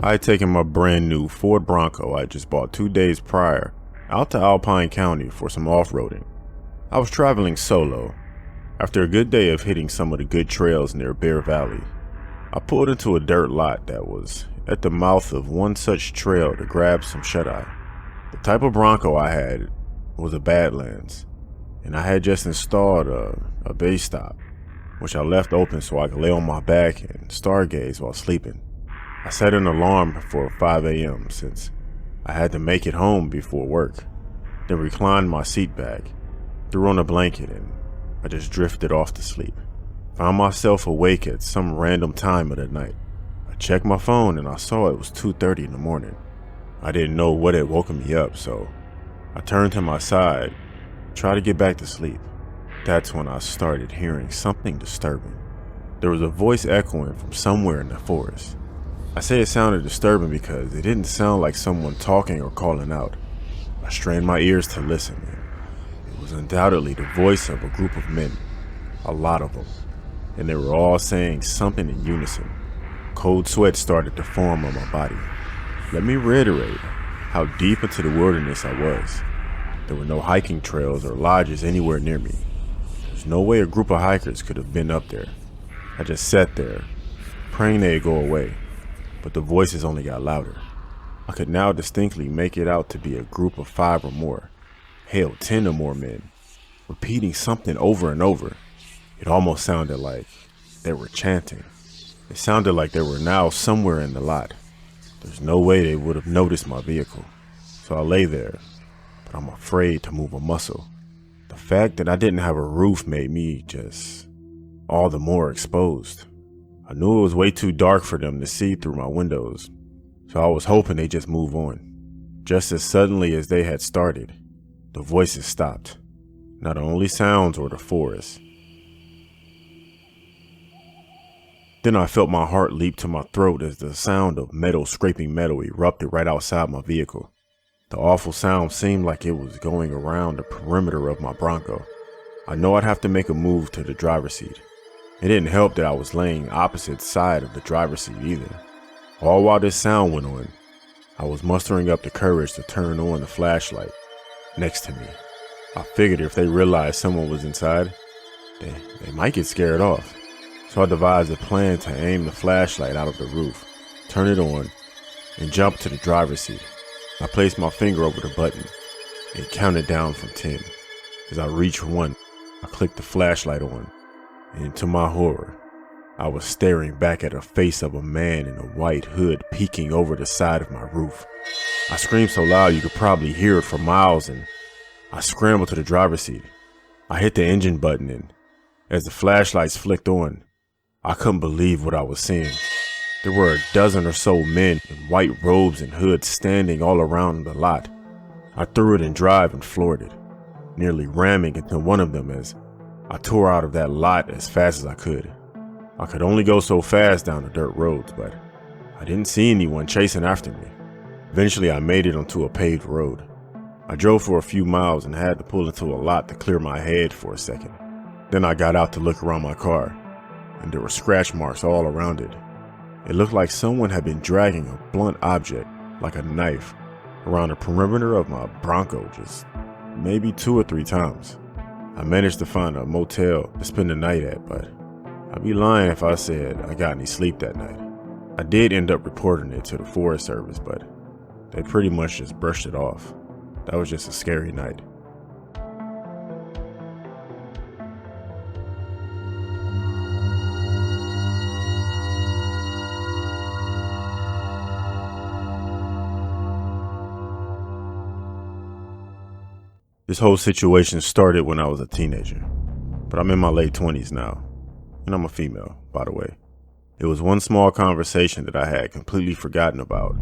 I had taken my brand new Ford Bronco I just bought 2 days prior out to Alpine County for some off-roading. I was traveling solo. After a good day of hitting some of the good trails near Bear Valley, I pulled into a dirt lot that was at the mouth of one such trail to grab some shut-eye. The type of Bronco I had was a Badlands, and I had just installed a base stop, which I left open so I could lay on my back and stargaze while sleeping. I set an alarm for 5 a.m. since I had to make it home before work, then reclined my seat back, threw on a blanket, and I just drifted off to sleep. Found myself awake at some random time of the night. I checked my phone and I saw it was 2:30 in the morning. I didn't know what had woken me up, so I turned to my side, tried to get back to sleep. That's when I started hearing something disturbing. There was a voice echoing from somewhere in the forest. I say it sounded disturbing because it didn't sound like someone talking or calling out. I strained my ears to listen, and it was undoubtedly the voice of a group of men, a lot of them, and they were all saying something in unison. Cold sweat started to form on my body. Let me reiterate how deep into the wilderness I was. There were no hiking trails or lodges anywhere near me. There's no way a group of hikers could have been up there. I just sat there, praying they'd go away, but the voices only got louder. I could now distinctly make it out to be a group of 5 or more, hell, 10 or more men, repeating something over and over. It almost sounded like they were chanting. It sounded like they were now somewhere in the lot. There's no way they would have noticed my vehicle. So I lay there, but I'm afraid to move a muscle. The fact that I didn't have a roof made me just all the more exposed. I knew it was way too dark for them to see through my windows, so I was hoping they'd just move on. Just as suddenly as they had started, the voices stopped. Now the only sounds were the forest. Then I felt my heart leap to my throat as the sound of metal scraping metal erupted right outside my vehicle. The awful sound seemed like it was going around the perimeter of my Bronco. I know I'd have to make a move to the driver's seat. It didn't help that I was laying opposite side of the driver's seat either. All while this sound went on, I was mustering up the courage to turn on the flashlight next to me. I figured if they realized someone was inside, they might get scared off. So I devised a plan to aim the flashlight out of the roof, turn it on, and jump to the driver's seat. I placed my finger over the button and counted down from 10. As I reached 1, I clicked the flashlight on, and to my horror, I was staring back at the face of a man in a white hood peeking over the side of my roof. I screamed so loud you could probably hear it for miles, and I scrambled to the driver's seat. I hit the engine button, and as the flashlights flicked on, I couldn't believe what I was seeing. There were a dozen or so men in white robes and hoods standing all around the lot. I threw it in drive and floored it, nearly ramming into one of them as I tore out of that lot as fast as I could. I could only go so fast down the dirt roads, but I didn't see anyone chasing after me. Eventually I made it onto a paved road. I drove for a few miles and had to pull into a lot to clear my head for a second. Then I got out to look around my car, and there were scratch marks all around it. It looked like someone had been dragging a blunt object, like a knife, around the perimeter of my Bronco just maybe 2 or 3 times. I managed to find a motel to spend the night at, but I'd be lying if I said I got any sleep that night. I did end up reporting it to the Forest Service, but they pretty much just brushed it off. That was just a scary night. This whole situation started when I was a teenager, but I'm in my late 20s now, and I'm a female, by the way. It was one small conversation that I had completely forgotten about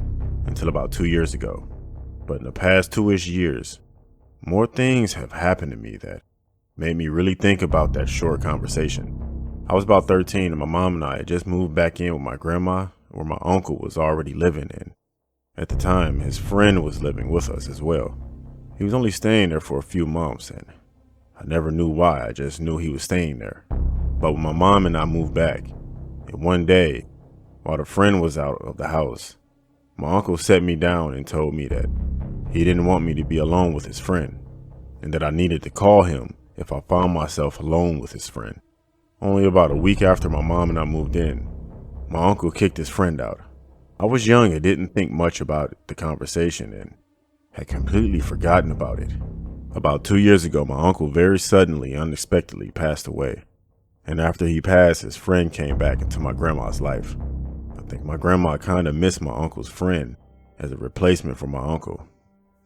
until about 2 years ago, but in the past 2-ish years, more things have happened to me that made me really think about that short conversation. I was about 13 and my mom and I had just moved back in with my grandma, where my uncle was already living in. At the time, his friend was living with us as well. He was only staying there for a few months, and I never knew why. I just knew he was staying there. But when my mom and I moved back, and one day, while the friend was out of the house, My uncle sat me down and told me that he didn't want me to be alone with his friend, and that I needed to call him if I found myself alone with his friend. Only about a week after my mom and I moved in, my uncle kicked his friend out. I was young and didn't think much about the conversation and had completely forgotten about it. About 2 years ago, my uncle very suddenly, unexpectedly passed away. And after he passed, his friend came back into my grandma's life. I think my grandma kind of missed my uncle's friend as a replacement for my uncle.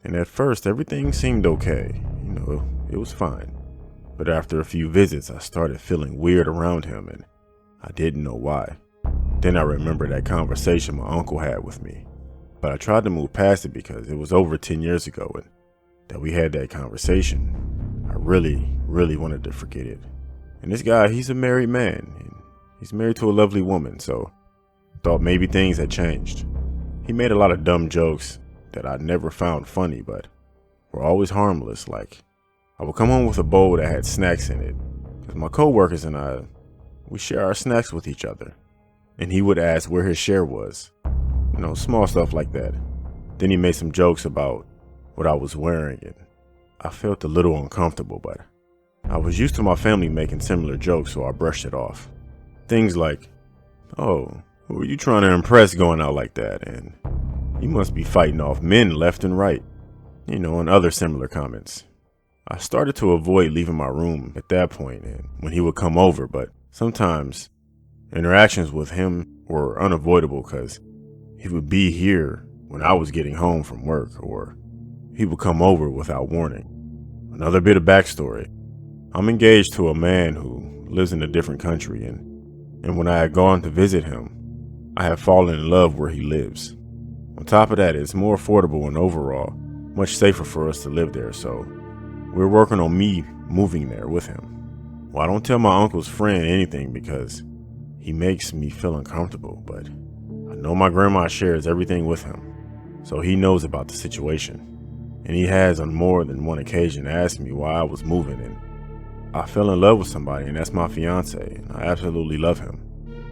And at first, everything seemed okay. It was fine. But after a few visits, I started feeling weird around him, and I didn't know why. Then I remembered that conversation my uncle had with me. But I tried to move past it because it was over 10 years ago and that we had that conversation. I really wanted to forget it. And this guy, he's a married man, and he's married to a lovely woman, so I thought maybe things had changed. He made a lot of dumb jokes that I never found funny, but were always harmless. Like, I would come home with a bowl that had snacks in it, because my coworkers and I, we share our snacks with each other. And he would ask where his share was. Small stuff like that. Then he made some jokes about what I was wearing, and I felt a little uncomfortable, but I was used to my family making similar jokes, so I brushed it off. Things like, "Oh, who are you trying to impress going out like that? And you must be fighting off men left and right," and other similar comments. I started to avoid leaving my room at that point and when he would come over, but sometimes interactions with him were unavoidable because he would be here when I was getting home from work, or he would come over without warning. Another bit of backstory. I'm engaged to a man who lives in a different country, and when I had gone to visit him, I had fallen in love where he lives. On top of that, it's more affordable and overall much safer for us to live there, so we're working on me moving there with him. Well, I don't tell my uncle's friend anything because he makes me feel uncomfortable, but I know my grandma shares everything with him, so he knows about the situation. And he has on more than one occasion asked me why I was moving, and I fell in love with somebody, and that's my fiance, and I absolutely love him.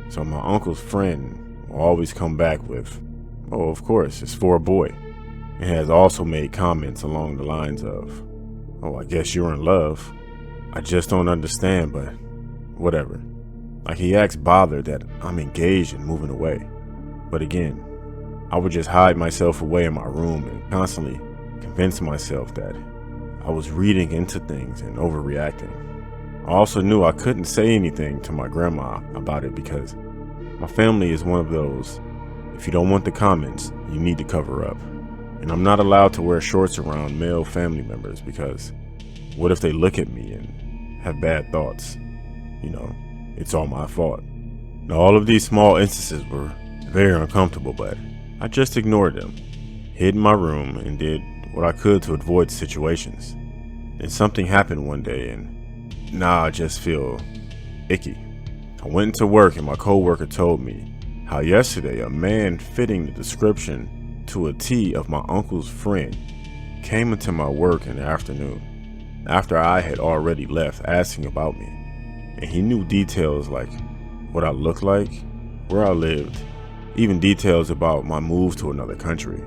So my uncle's friend will always come back with, "Oh, of course, it's for a boy," and has also made comments along the lines of, "Oh, I guess you're in love. I just don't understand, but whatever." Like, he acts bothered that I'm engaged and moving away. But again, I would just hide myself away in my room and constantly convince myself that I was reading into things and overreacting. I also knew I couldn't say anything to my grandma about it because my family is one of those, if you don't want the comments, you need to cover up. And I'm not allowed to wear shorts around male family members because what if they look at me and have bad thoughts? It's all my fault. Now, all of these small instances were very uncomfortable, but I just ignored them, hid in my room, and did what I could to avoid situations. Then something happened one day, and now I just feel icky. I went into work, and my coworker told me how yesterday a man fitting the description to a T of my uncle's friend came into my work in the afternoon after I had already left, asking about me. And he knew details like what I looked like, where I lived, even details about my move to another country.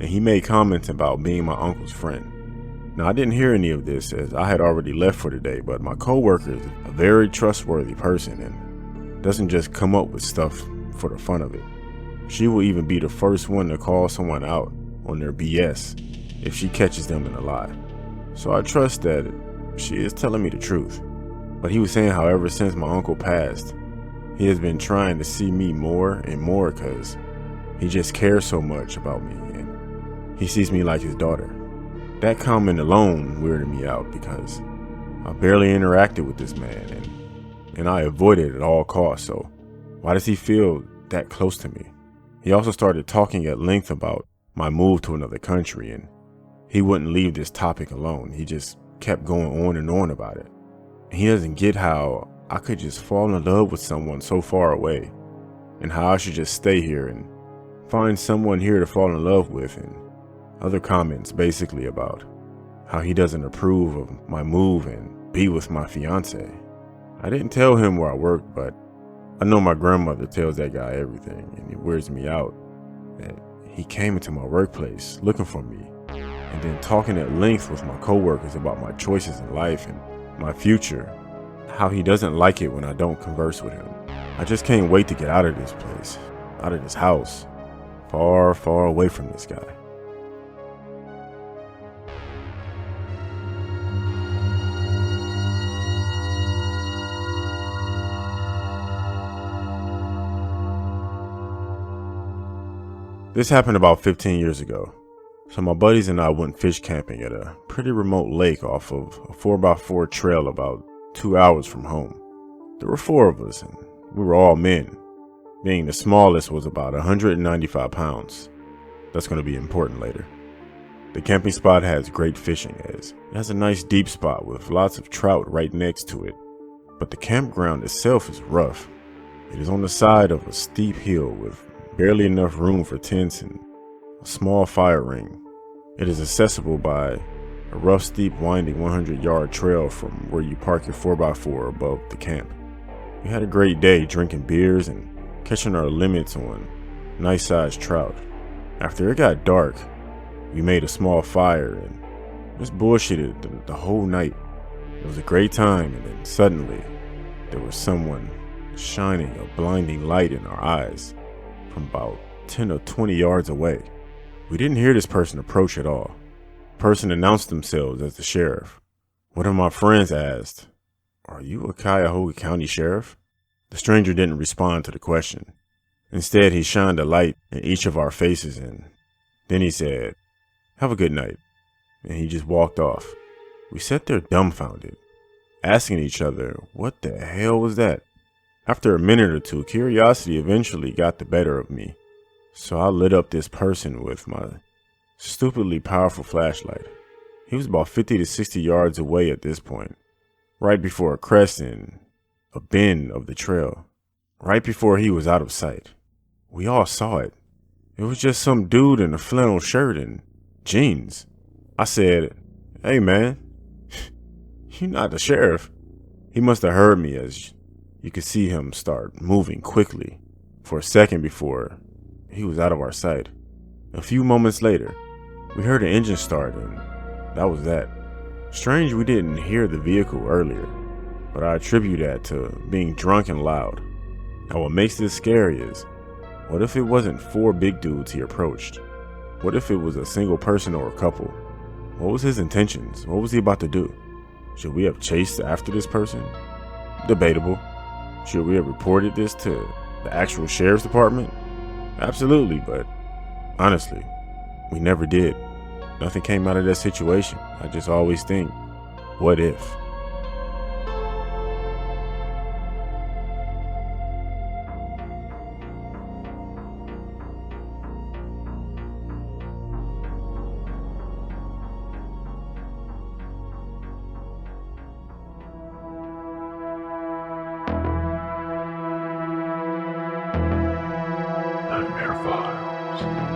And he made comments about being my uncle's friend. Now, I didn't hear any of this as I had already left for the day, but my coworker is a very trustworthy person and doesn't just come up with stuff for the fun of it. She will even be the first one to call someone out on their BS if she catches them in a lie. So I trust that she is telling me the truth. But he was saying how ever since my uncle passed, he has been trying to see me more and more because he just cares so much about me and he sees me like his daughter. That comment alone weirded me out because I barely interacted with this man and I avoided it at all costs, so why does he feel that close to me? He also started talking at length about my move to another country, and he wouldn't leave this topic alone. He just kept going on and on about it. He doesn't get how I could just fall in love with someone so far away and how I should just stay here and find someone here to fall in love with, and other comments basically about how he doesn't approve of my move and be with my fiance. I didn't tell him where I work, but I know my grandmother tells that guy everything, and it weirds me out that he came into my workplace looking for me, and then talking at length with my coworkers about my choices in life and my future, how he doesn't like it when I don't converse with him. I just can't wait to get out of this place, out of this house, far, far away from this guy. This happened about 15 years ago. So my buddies and I went fish camping at a pretty remote lake off of a 4x4 trail about 2 hours from home. There were 4 of us, and we were all men. Being the smallest was about 195 pounds. That's going to be important later. The camping spot has great fishing, as it has a nice deep spot with lots of trout right next to it. But the campground itself is rough. It is on the side of a steep hill with barely enough room for tents and a small fire ring. It is accessible by a rough, steep, winding 100-yard trail from where you park your 4x4 above the camp. We had a great day drinking beers and catching our limits on nice-sized trout. After it got dark, we made a small fire and just bullshitted the whole night. It was a great time, and then suddenly there was someone shining a blinding light in our eyes from about 10 or 20 yards away. We didn't hear this person approach at all. The person announced themselves as the sheriff. One of my friends asked, "Are you a Cuyahoga County sheriff?" The stranger didn't respond to the question. Instead, he shined a light in each of our faces, and then he said, "Have a good night," and he just walked off. We sat there dumbfounded, asking each other, what the hell was that? After a minute or two, curiosity eventually got the better of me, so I lit up this person with my stupidly powerful flashlight. He was about 50 to 60 yards away at this point, right before a crest and a bend of the trail, right before he was out of sight. We all saw it. It was just some dude in a flannel shirt and jeans. I said, "Hey man, you're not the sheriff." He must have heard me, as you could see him start moving quickly for a second before he was out of our sight. A few moments later, we heard an engine start, and that was that. Strange we didn't hear the vehicle earlier, but I attribute that to being drunk and loud. Now what makes this scary is, what if it wasn't 4 big dudes he approached? What if it was a single person or a couple? What was his intentions? What was he about to do? Should we have chased after this person? Debatable. Should we have reported this to the actual sheriff's department? Absolutely, but honestly, we never did. Nothing came out of that situation. I just always think, what if? Nightmare Files.